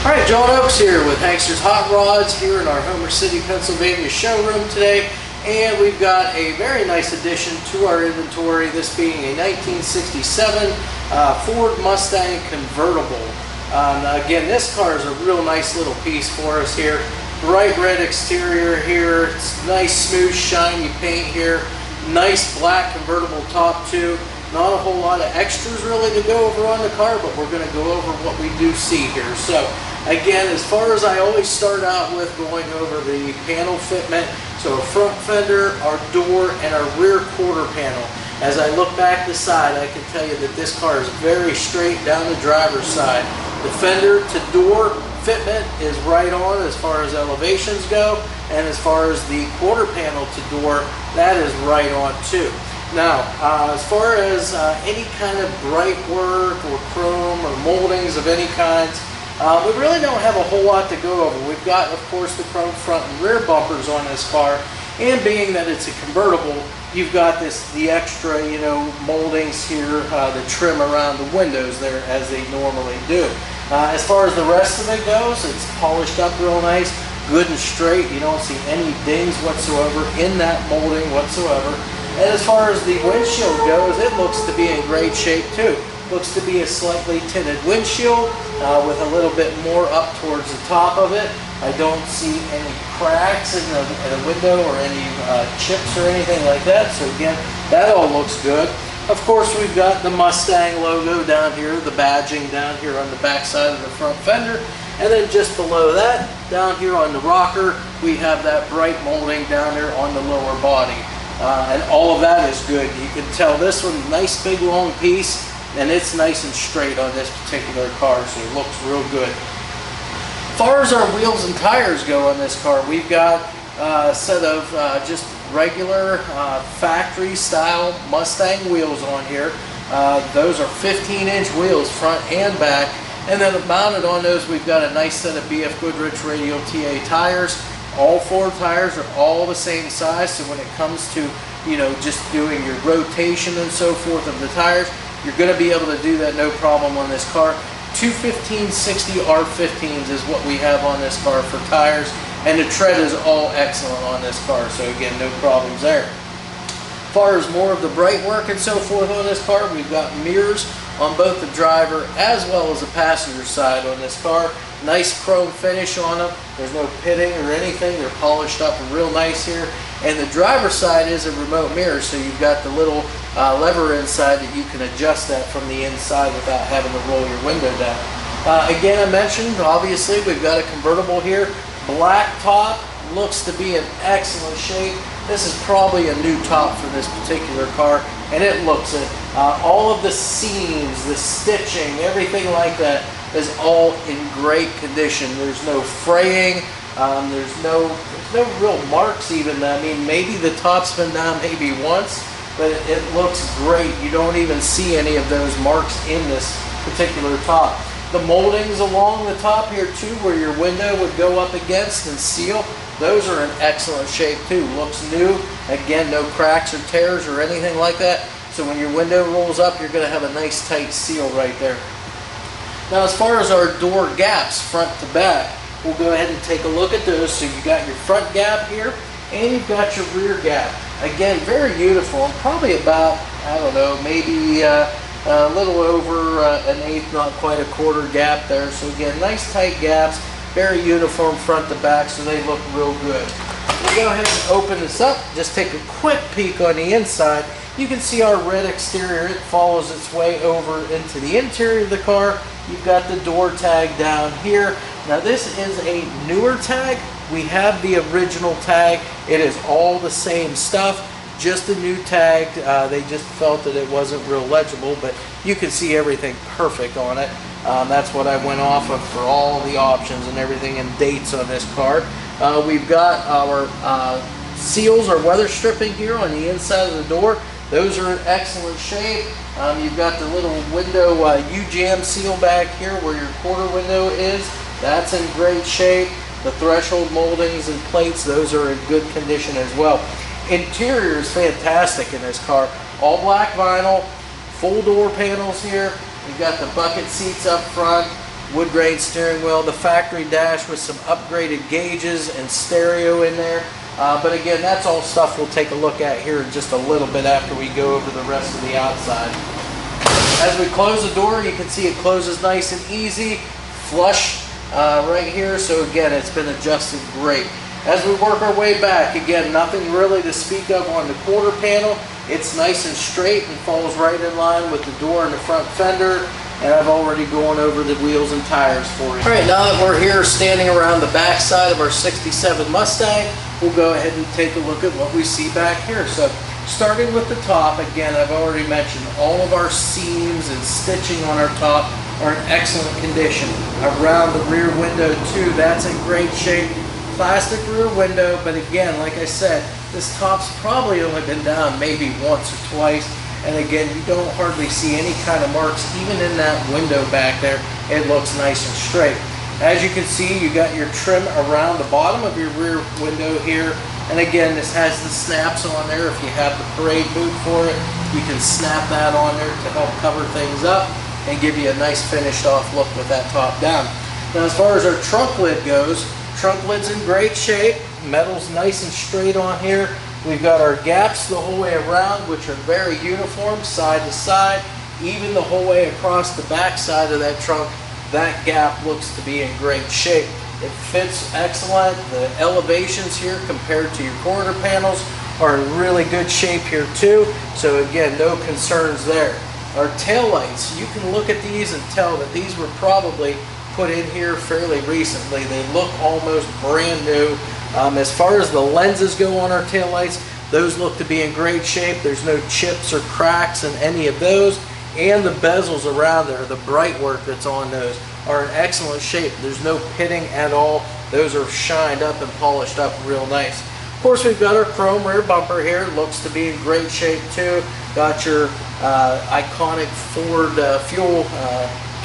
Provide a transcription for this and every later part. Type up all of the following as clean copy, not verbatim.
Alright, John Oaks here with Hanksters Hot Rods here in our Homer City, Pennsylvania showroom today. And we've got a very nice addition to our inventory, this being a 1967 Ford Mustang Convertible. Now again, this car is a real nice little piece for us here. Bright red exterior here, it's nice smooth shiny paint here, nice black convertible top too. Not a whole lot of extras really to go over on the car, but we're going to go over what we do see here. So again, as far as I always start out with going over the panel fitment, so a front fender, our door, and our rear quarter panel. As I look back the side, I can tell you that this car is very straight down the driver's side. The fender to door fitment is right on as far as elevations go, and as far as the quarter panel to door, that is right on too. Now, as far as any kind of bright work or chrome or moldings of any kinds, we really don't have a whole lot to go over. We've got, of course, the chrome front and rear bumpers on this car, and being that it's a convertible, you've got the extra, moldings here, the trim around the windows there as they normally do. As far as the rest of it goes, it's polished up real nice, good and straight. You don't see any dings whatsoever in that molding whatsoever. And as far as the windshield goes, it looks to be in great shape too. Looks to be a slightly tinted windshield with a little bit more up towards the top of it. I don't see any cracks in the window or any chips or anything like that. So again, that all looks good. Of course, we've got the Mustang logo down here, the badging down here on the back side of the front fender. And then just below that, down here on the rocker, we have that bright molding down there on the lower body. And all of that is good. You can tell this one, nice big long piece, and it's nice and straight on this particular car, so it looks real good. As far as our wheels and tires go on this car, we've got a set of just regular factory style Mustang wheels on here. Those are 15-inch wheels front and back, and then mounted on those we've got a nice set of BF Goodrich Radial TA tires. All four tires are all the same size, so when it comes to, just doing your rotation and so forth of the tires, you're going to be able to do that no problem on this car. 215/60 R15s is what we have on this car for tires, and the tread is all excellent on this car, so again, no problems there. As far as more of the bright work and so forth on this car, we've got mirrors on both the driver as well as the passenger side on this car. Nice chrome finish on them. There's no pitting or anything. They're polished up real nice here. And the driver's side is a remote mirror, so you've got the little lever inside that you can adjust that from the inside without having to roll your window down. Again, I mentioned, obviously, we've got a convertible here. Black top, looks to be in excellent shape. This is probably a new top for this particular car, and it looks it. All of the seams, the stitching, everything like that is all in great condition. There's no fraying, there's no real marks even. I mean, maybe the top's been down maybe once, but it looks great. You don't even see any of those marks in this particular top. The moldings along the top here too, where your window would go up against and seal, those are in excellent shape too. Looks new. Again, no cracks or tears or anything like that. So when your window rolls up, you're going to have a nice tight seal right there. Now, as far as our door gaps, front to back, we'll go ahead and take a look at those. So you've got your front gap here, and you've got your rear gap. Again, very uniform, probably about, I don't know, maybe a little over an eighth, not quite a quarter gap there. So again, nice tight gaps, very uniform front to back, so they look real good. We'll go ahead and open this up, just take a quick peek on the inside. You can see our red exterior. It follows its way over into the interior of the car. You've got the door tag down here. Now this is a newer tag. We have the original tag. It is all the same stuff, just a new tag. They just felt that it wasn't real legible, but you can see everything perfect on it. That's what I went off of for all the options and everything and dates on this car. We've got our seals or weather stripping here on the inside of the door. Those are in excellent shape. You've got the little window U-jam seal back here where your quarter window is. That's in great shape. The threshold moldings and plates, those are in good condition as well. Interior is fantastic in this car. All black vinyl, full door panels here. You've got the bucket seats up front. wood grain steering wheel, the factory dash with some upgraded gauges and stereo in there. But again, that's all stuff we'll take a look at here in just a little bit after we go over the rest of the outside. As we close the door, you can see it closes nice and easy, flush right here. So again, it's been adjusted great. As we work our way back, again, nothing really to speak of on the quarter panel. It's nice and straight and falls right in line with the door and the front fender. And I've already gone over the wheels and tires for you. All right, now that we're here standing around the back side of our 67 Mustang, we'll go ahead and take a look at what we see back here. So starting with the top, again, I've already mentioned all of our seams and stitching on our top are in excellent condition. Around the rear window too, that's in great shape. Plastic rear window, but again, like I said, this top's probably only been down maybe once or twice. And again, you don't hardly see any kind of marks, even in that window back there. It looks nice and straight. As you can see, you got your trim around the bottom of your rear window here. And again, this has the snaps on there. If you have the parade boot for it, you can snap that on there to help cover things up and give you a nice finished off look with that top down. Now, as far as our trunk lid goes, trunk lid's in great shape. Metal's nice and straight on here. We've got our gaps the whole way around, which are very uniform, side to side. Even the whole way across the back side of that trunk, that gap looks to be in great shape. It fits excellent. The elevations here compared to your quarter panels are in really good shape here too. So again, no concerns there. Our tail lights, you can look at these and tell that these were probably put in here fairly recently. They look almost brand new. As far as the lenses go on our taillights, those look to be in great shape. There's no chips or cracks in any of those. And the bezels around there, the bright work that's on those, are in excellent shape. There's no pitting at all. Those are shined up and polished up real nice. Of course, we've got our chrome rear bumper here. Looks to be in great shape too. Got your iconic Ford fuel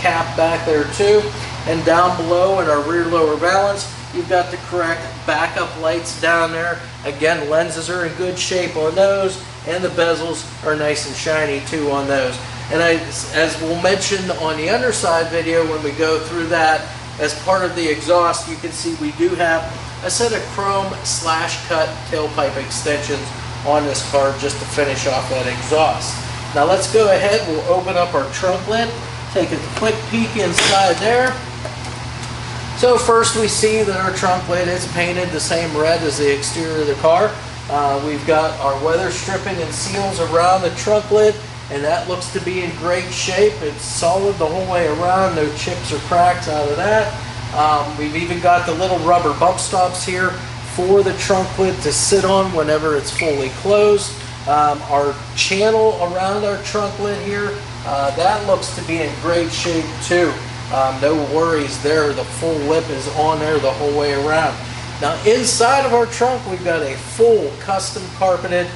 cap back there too. And down below in our rear lower valance, you've got the correct backup lights down there. Again, lenses are in good shape on those, and the bezels are nice and shiny too on those. And as we'll mention on the underside video when we go through that, as part of the exhaust, you can see we do have a set of chrome slash cut tailpipe extensions on this car just to finish off that exhaust. Now let's go ahead, we'll open up our trunk lid, take a quick peek inside there. So first we see that our trunk lid is painted the same red as the exterior of the car. We've got our weather stripping and seals around the trunk lid, and that looks to be in great shape. It's solid the whole way around, no chips or cracks out of that. We've even got the little rubber bump stops here for the trunk lid to sit on whenever it's fully closed. Our channel around our trunk lid here, that looks to be in great shape too. No worries there, the full lip is on there the whole way around. Now inside of our trunk, we've got a full custom carpeted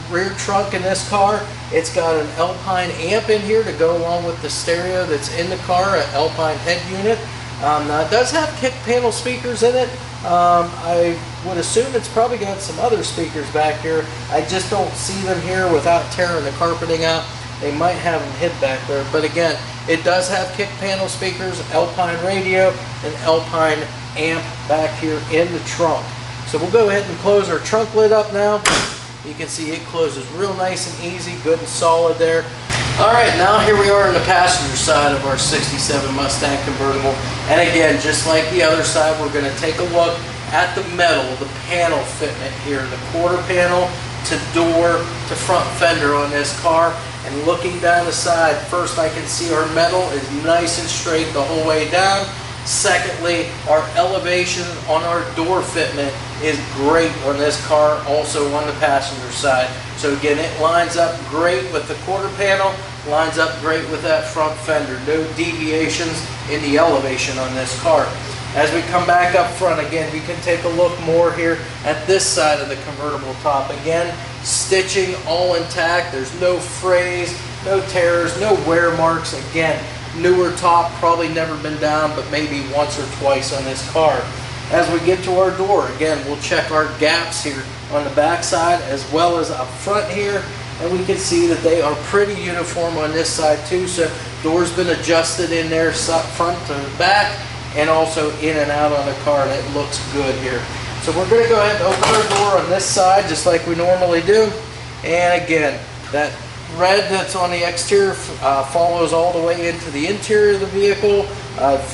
rear trunk in this car. It's got an Alpine amp in here to go along with the stereo that's in the car, an Alpine head unit. Now it does have kick panel speakers in it. I would assume it's probably got some other speakers back here. I just don't see them here without tearing the carpeting out. They might have them hid back there, but again, it does have kick panel speakers, Alpine radio, and Alpine amp back here in the trunk. So we'll go ahead and close our trunk lid up now. You can see it closes real nice and easy, good and solid there. All right, now here we are on the passenger side of our 67 Mustang Convertible. And again, just like the other side, we're going to take a look at the metal, the panel fitment here, the quarter panel to door to front fender on this car. And looking down the side, first I can see our metal is nice and straight the whole way down. Secondly, our elevation on our door fitment is great on this car, also on the passenger side. So again, it lines up great with the quarter panel, lines up great with that front fender. No deviations in the elevation on this car. As we come back up front, again, we can take a look more here at this side of the convertible top. Again, stitching all intact. There's no frays, no tears, no wear marks. Again, newer top, probably never been down, but maybe once or twice on this car. As we get to our door, again, we'll check our gaps here on the back side as well as up front here. and we can see that they are pretty uniform on this side too. So door's been adjusted in there front to back, and also in and out on the car, and it looks good here. So we're going to go ahead and open our door on this side just like we normally do. And again, that red that's on the exterior follows all the way into the interior of the vehicle.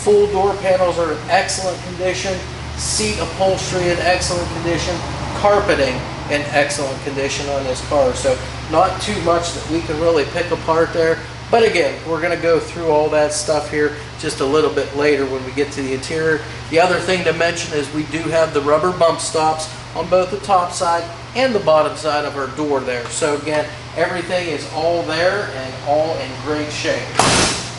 Full door panels are in excellent condition. Seat upholstery in excellent condition. Carpeting in excellent condition on this car. So not too much that we can really pick apart there. But again, we're going to go through all that stuff here just a little bit later when we get to the interior. The other thing to mention is we do have the rubber bump stops on both the top side and the bottom side of our door there. So again, everything is all there and all in great shape.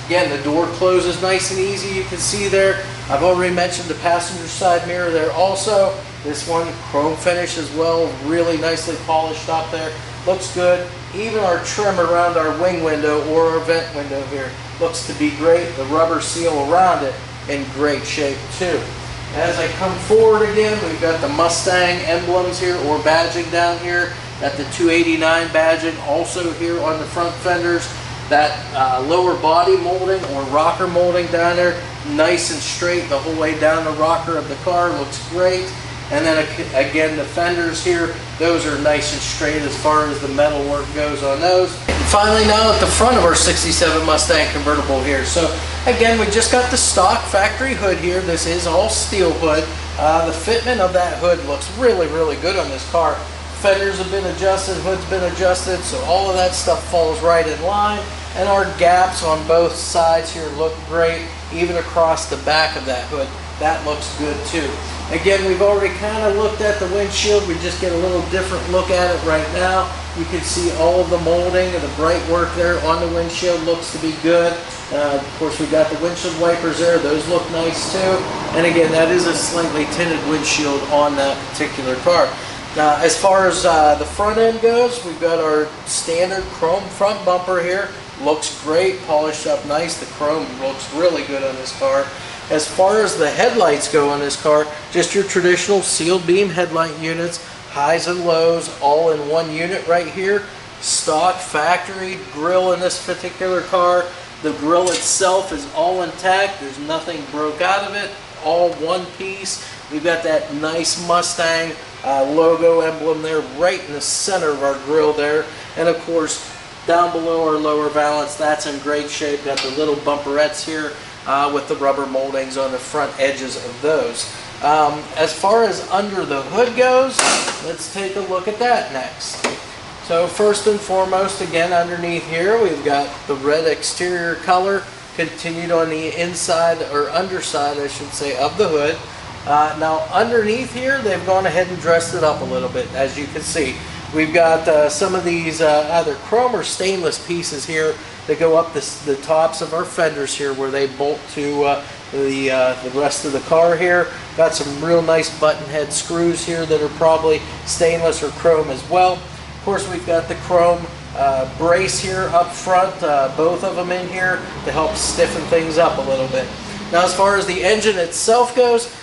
Again, the door closes nice and easy. You can see there. I've already mentioned the passenger side mirror there also. This one, chrome finish as well, really nicely polished up there. Looks good. Even our trim around our wing window or our vent window here looks to be great. The rubber seal around it in great shape too. As I come forward again, we've got the Mustang emblems here or badging down here. Got the 289 badging also here on the front fenders. That lower body molding or rocker molding down there, nice and straight the whole way down the rocker of the car, looks great. And then again, the fenders here, those are nice and straight as far as the metal work goes on those. And finally, now at the front of our 67 Mustang Convertible here. So again, we just got the stock factory hood here. This is all steel hood. The fitment of that hood looks really, really good on this car. Fenders have been adjusted, hood's been adjusted, so all of that stuff falls right in line. And our gaps on both sides here look great, even across the back of that hood. That looks good too. Again, we've already kind of looked at the windshield. We just get a little different look at it right now. You can see all of the molding and the bright work there on the windshield looks to be good. Of course, we got the windshield wipers there. Those look nice too. And again, that is a slightly tinted windshield on that particular car. Now, as far as the front end goes, we've got our standard chrome front bumper here. Looks great, polished up nice. The chrome looks really good on this car. As far as the headlights go on this car, just your traditional sealed beam headlight units, highs and lows, all in one unit right here. Stock factory grille in this particular car. The grille itself is all intact. There's nothing broke out of it. All one piece. We've got that nice Mustang logo emblem there right in the center of our grille there. And of course, down below our lower valance, that's in great shape. Got the little bumperettes here with the rubber moldings on the front edges of those. As far as under the hood goes, let's take a look at that next. So first and foremost, again, underneath here, we've got the red exterior color continued on the inside, or underside, I should say, of the hood. Now underneath here, they've gone ahead and dressed it up a little bit, as you can see. We've got some of these either chrome or stainless pieces here that go up the tops of our fenders here where they bolt to the rest of the car here. Got some real nice button head screws here that are probably stainless or chrome as well. Of course, we've got the chrome brace here up front, both of them in here to help stiffen things up a little bit. Now, as far as the engine itself goes,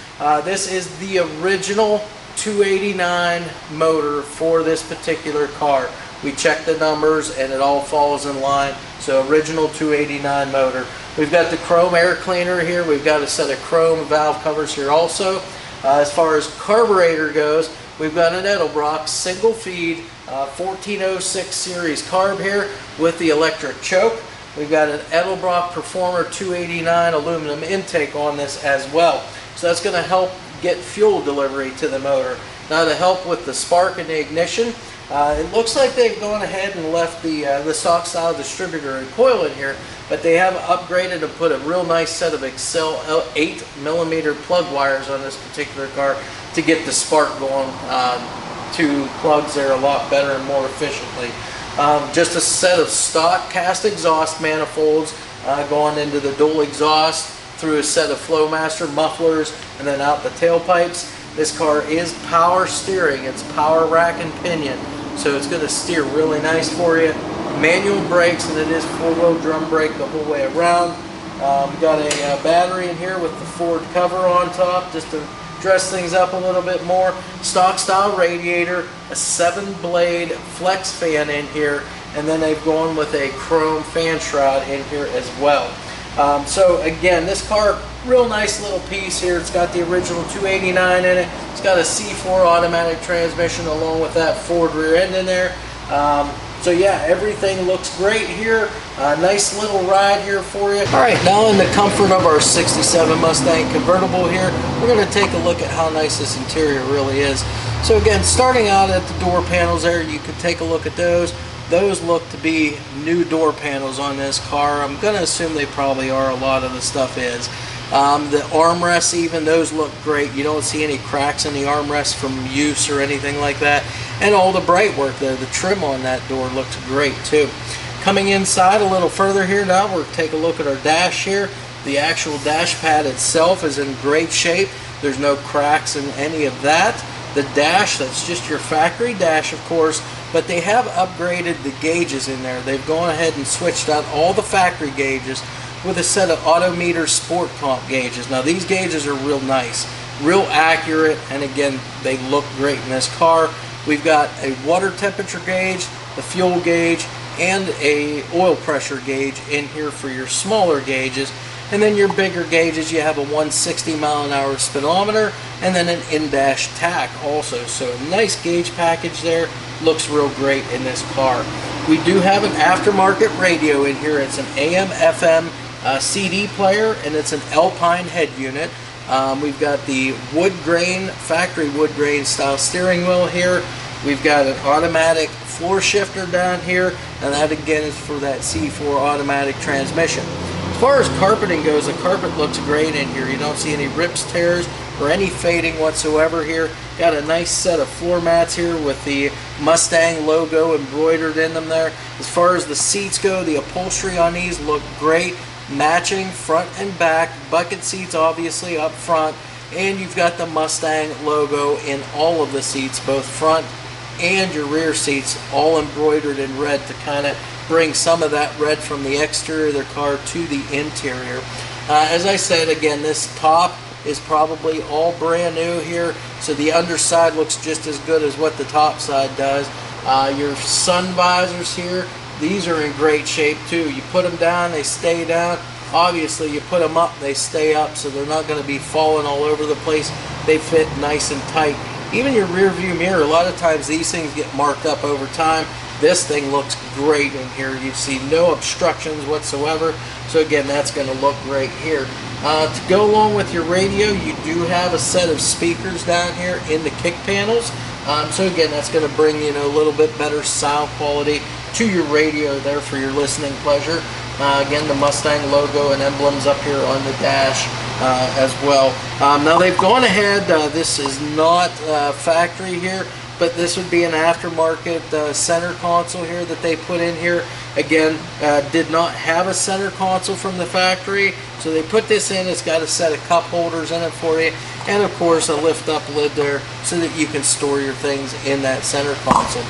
this is the original 289 motor for this particular car. We checked the numbers and it all falls in line. So original 289 motor. We've got the chrome air cleaner here. We've got a set of chrome valve covers here also. As far as carburetor goes, we've got an Edelbrock single feed 1406 series carb here with the electric choke. We've got an Edelbrock Performer 289 aluminum intake on this as well. So that's going to help get fuel delivery to the motor. Now, to help with the spark and the ignition, it looks like they've gone ahead and left the stock style distributor and coil in here, but they have upgraded and put a real nice set of Excel 8mm plug wires on this particular car to get the spark going to plugs there a lot better and more efficiently. Just a set of stock cast exhaust manifolds going into the dual exhaust through a set of Flowmaster mufflers and then out the tailpipes. This car is power steering. It's power rack and pinion, so it's going to steer really nice for you. Manual brakes, and it is four-wheel drum brake the whole way around. We've got a battery in here with the Ford cover on top just to dress things up a little bit more. Stock style radiator, a 7-blade flex fan in here, and then they've gone with a chrome fan shroud in here as well. So again, this car, real nice little piece here. It's got the original 289 in it. It's got a C4 automatic transmission along with that Ford rear end in there. So yeah, everything looks great here. Nice little ride here for you. All right, now in the comfort of our 67 Mustang Convertible here, we're going to take a look at how nice this interior really is. So again, starting out at the door panels there, you can take a look at those. Those look to be new door panels on this car. I'm going to assume they probably are. A lot of the stuff is. The armrests, even those look great. You don't see any cracks in the armrests from use or anything like that. And all the bright work there, the trim on that door looks great too. Coming inside a little further here now, we'll take a look at our dash here. The actual dash pad itself is in great shape. There's no cracks in any of that. The dash, that's just your factory dash, of course, but they have upgraded the gauges in there. They've gone ahead and switched out all the factory gauges with a set of Autometer Sport Comp gauges. Now these gauges are real nice, real accurate, and again, they look great in this car. We've got a water temperature gauge, the fuel gauge, and a oil pressure gauge in here for your smaller gauges. And then your bigger gauges, you have a 160 mile-an-hour speedometer and then an in-dash tach also. So a nice gauge package there. Looks real great in this car. We do have an aftermarket radio in here. It's an AM/FM CD player, and it's an Alpine head unit. We've got the wood grain, factory wood grain style steering wheel here. We've got an automatic floor shifter down here, and that again is for that C4 automatic transmission. As far as carpeting goes, the carpet looks great in here. You don't see any rips, tears, or any fading whatsoever here. Got a nice set of floor mats here with the Mustang logo embroidered in them there. As far as the seats go, the upholstery on these look great, matching front and back. Bucket seats obviously up front, and you've got the Mustang logo in all of the seats, both front and your rear seats, all embroidered in red to kind of bring some of that red from the exterior of their car to the interior. As I said, again, this top is probably all brand new here, so the underside looks just as good as what the top side does. Your sun visors here, these are in great shape too. You put them down, they stay down. Obviously you put them up, they stay up, so they're not going to be falling all over the place. They fit nice and tight. Even your rear view mirror, a lot of times these things get marked up over time. This thing looks great in here. You see no obstructions whatsoever. So again, that's going to look great here. To go along with your radio, you do have a set of speakers down here in the kick panels. So again, that's going to bring, you know, a little bit better sound quality to your radio there for your listening pleasure. Again, the Mustang logo and emblems up here on the dash as well. Now they've gone ahead, this is not factory here, but this would be an aftermarket center console here that they put in here. Again, did not have a center console from the factory, so they put this in. It's got a set of cup holders in it for you, and of course a lift up lid there so that you can store your things in that center console.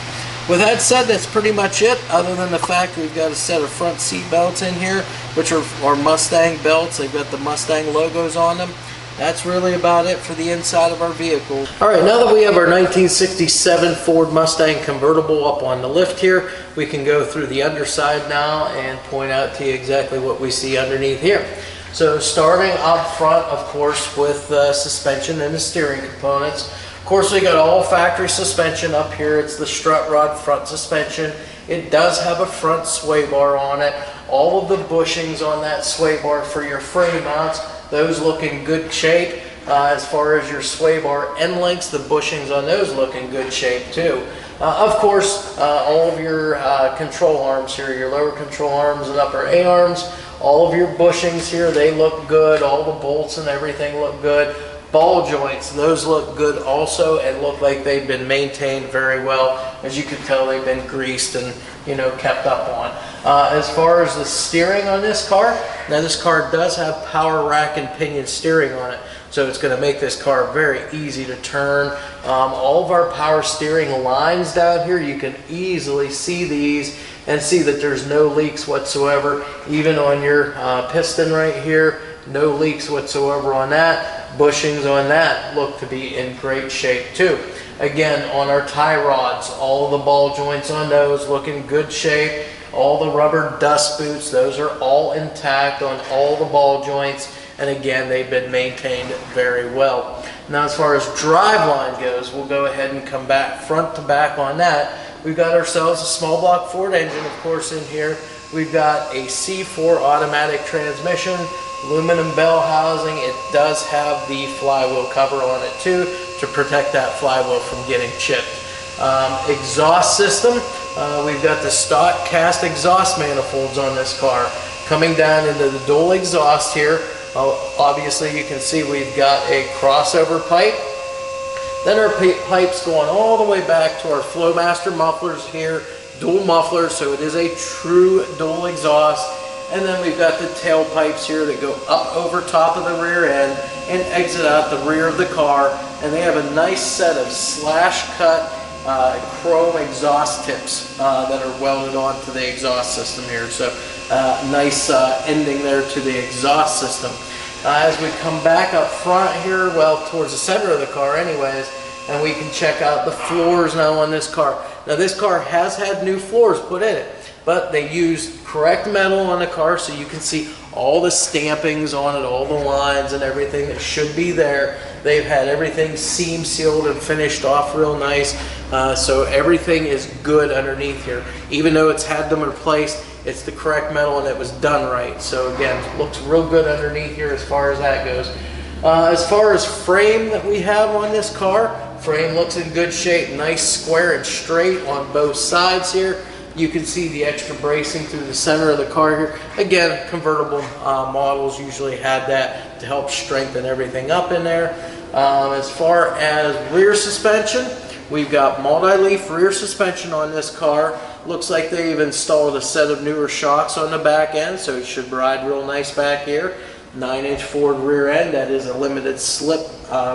With that said, that's pretty much it, other than the fact we've got a set of front seat belts in here, which are Mustang belts. They've got the Mustang logos on them. That's really about it for the inside of our vehicle. Alright, now that we have our 1967 Ford Mustang Convertible up on the lift here, we can go through the underside now and point out to you exactly what we see underneath here. So starting up front, of course, with the suspension and the steering components. Of course, we got all factory suspension up here. It's the strut rod front suspension. It does have a front sway bar on it. All of the bushings on that sway bar for your frame mounts, those look in good shape. As far as your sway bar end links, the bushings on those look in good shape too. Of course, all of your control arms here, your lower control arms and upper A arms, all of your bushings here, they look good. All the bolts and everything look good. Ball joints, those look good also and look like they've been maintained very well. As you can tell, they've been greased and, you know, kept up on. As far as the steering on this car, now this car does have power rack and pinion steering on it, so it's going to make this car very easy to turn. All of our power steering lines down here, you can easily see these and see that there's no leaks whatsoever. Even on your piston right here, no leaks whatsoever on that. bushings on that look to be in great shape too. Again, on our tie rods, all the ball joints on those look in good shape. All the rubber dust boots, those are all intact on all the ball joints. And again, they've been maintained very well. Now, as far as driveline goes, we'll go ahead and come back front to back on that. We've got ourselves a small block Ford engine, of course, in here. We've got a C4 automatic transmission, aluminum bell housing. It does have the flywheel cover on it too to protect that flywheel from getting chipped. Exhaust system, we've got the stock cast exhaust manifolds on this car. Coming down into the dual exhaust here, obviously you can see we've got a crossover pipe. Then our pipes going all the way back to our Flowmaster mufflers here, dual mufflers, so it is a true dual exhaust. And then we've got the tailpipes here that go up over top of the rear end and exit out the rear of the car. And they have a nice set of slash cut chrome exhaust tips that are welded onto the exhaust system here. So nice ending there to the exhaust system. As we come back up front here, well, towards the center of the car anyways, and we can check out the floors now on this car. Now this car has had new floors put in it, but they used correct metal on the car, so you can see all the stampings on it, all the lines and everything that should be there. They've had everything seam sealed and finished off real nice, so everything is good underneath here. Even though it's had them replaced, it's the correct metal and it was done right. So again, it looks real good underneath here as far as that goes. As far as frame that we have on this car, frame looks in good shape, nice square and straight on both sides here. You can see the extra bracing through the center of the car here. Again, convertible models usually had that to help strengthen everything up in there. As far as rear suspension, we've got multi-leaf rear suspension on this car. Looks like they've installed a set of newer shocks on the back end, so it should ride real nice back here. 9-inch Ford rear end, that is a limited slip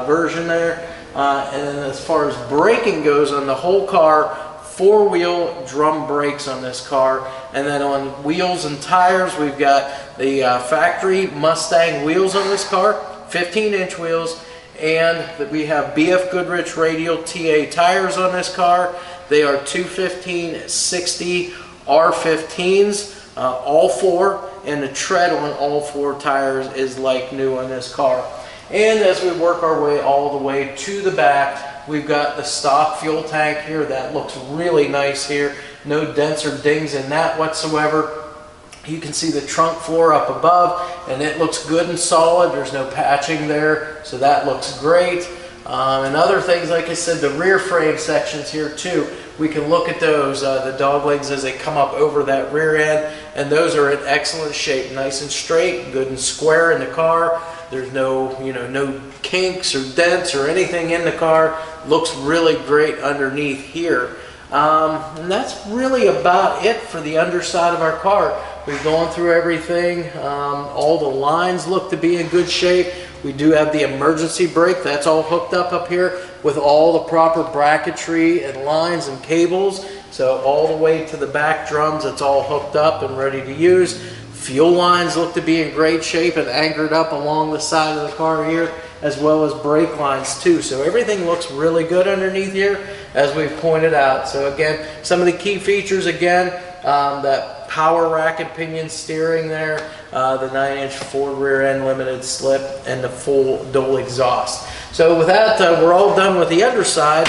version there. And then as far as braking goes on the whole car, 4-wheel drum brakes on this car. And then on wheels and tires, we've got the factory Mustang wheels on this car, 15-inch wheels. And we have BF Goodrich radial TA tires on this car. They are 215/60 R15s, all four, and the tread on all four tires is like new on this car. And as we work our way all the way to the back, we've got the stock fuel tank here. That looks really nice here. No dents or dings in that whatsoever. You can see the trunk floor up above, and it looks good and solid. There's no patching there, so that looks great. And other things, like I said, the rear frame sections here too, we can look at those, the dog legs as they come up over that rear end, and those are in excellent shape, nice and straight, good and square in the car. There's no, no kinks or dents or anything in the car. Looks really great underneath here. And that's really about it for the underside of our car. We've gone through everything. All the lines look to be in good shape. We do have the emergency brake. That's all hooked up here with all the proper bracketry and lines and cables. So all the way to the back drums, it's all hooked up and ready to use. Fuel lines look to be in great shape and anchored up along the side of the car here, as well as brake lines too. So everything looks really good underneath here, as we've pointed out. So again, some of the key features again, that power rack and pinion steering there, the 9-inch Ford rear end limited slip, and the full dual exhaust. So with that, we're all done with the underside.